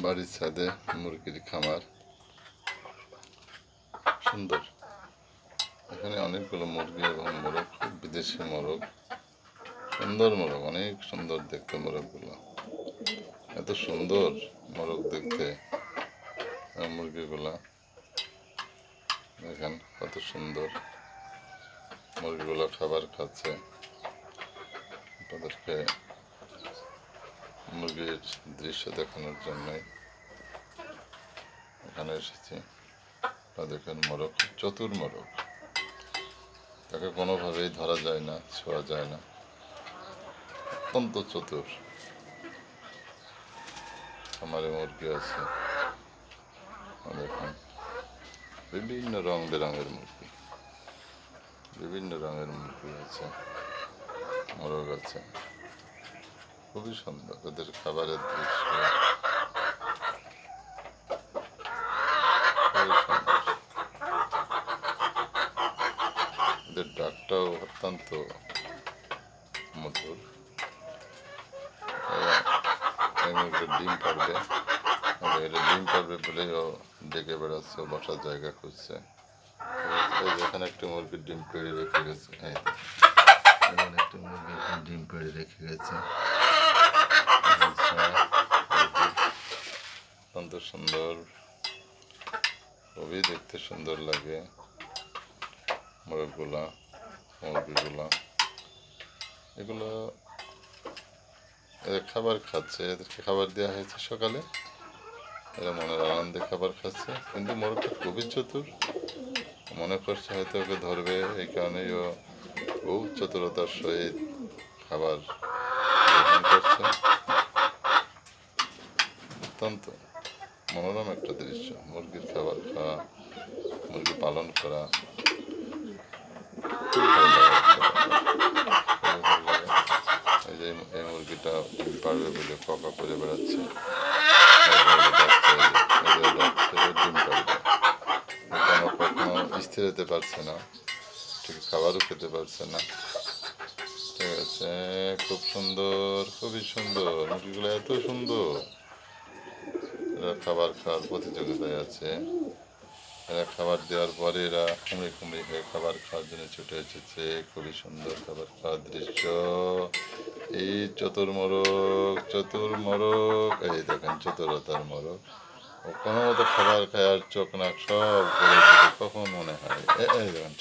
বাড়ির ছাদে মুরগির খামার, সুন্দর। এখানে অনেকগুলো মুরগি এবং মোরগ, বিদেশি মোরগ, সুন্দর মোরগ, অনেক সুন্দর দেখতে মোরগগুলো। এত সুন্দর মোরগ দেখতে মুরগিগুলা, দেখেন কত সুন্দর। মুরগিগুলো খাবার খাচ্ছে। তাদেরকে মুরগির দৃশ্য দেখানোর জন্যই এখানে এসেছি। দেখেন মোরগ, চতুর মোরগ, তাকে কোনোভাবেই ধরা যায় না, ছোঁয়া যায় না, অত্যন্ত চতুর। খামারে মুরগি আছে, দেখুন বিভিন্ন রং বেরঙের মুরগি, বিভিন্ন রঙের মুরগি আছে, মোরগ আছে, খুবই সুন্দর। ওদের খাবারের দৃশ্য খুবই সুন্দর। এদের ডাকটাও অত্যন্ত মধুর। এই মুরগির ডিম পারবে, এটা ডিম পারবে বলেও ডেকে বেড়াচ্ছে, বসার জায়গা খুঁজছে। এখানে একটা মুরগির ডিম পেড়ে রেখে গেছে, এখানে একটা মুরগির ডিম পেড়ে রেখে গেছে। অত্যন্ত সুন্দর, খুবই দেখতে সুন্দর লাগে মুরগগুলা, মুরগিগুলা। এগুলো এদের খাবার খাচ্ছে, এদেরকে খাবার দেওয়া হয়েছে সকালে, এরা মনের আনন্দে খাবার খাচ্ছে। কিন্তু মোরগটা খুবই চতুর, মনে করছে হয়তো ওকে ধরবে, এই কারণেই ও খুব চতুরতার সহিত খাবার গ্রহণ করছে। অত্যন্ত মনোরম একটা দৃশ্য, মুরগির খাবার খাওয়া, মুরগি পালন করা, খুব ভালো লাগে। এই যে এই মুরগিটা ডিম পারবে বলে পকা করে বেড়াচ্ছে, ডিম পারবে, কখনো স্থির হতে পারছে না, ঠিক খাবারও খেতে পারছে না। ঠিক আছে, খুব সুন্দর, খুবই সুন্দর মুরগিগুলো, এত সুন্দর। এরা খাবার খাওয়ার প্রতিযোগিতায় আছে। এরা খাবার দেওয়ার পরে এরা কুমড়ে কুমড়ে হয়ে খাবার খাওয়ার জন্য ছুটে এসেছে। খুবই সুন্দর খাবার খাওয়ার দৃশ্য। এই চতুর মোরগ, চতুর মোরগ, এই দেখেন চতুরতার মোরগ। ও কোনো মতো খাবার খায় আর চোখ নাক সব করে দিতে কখন মনে হয়, এই দেখেন।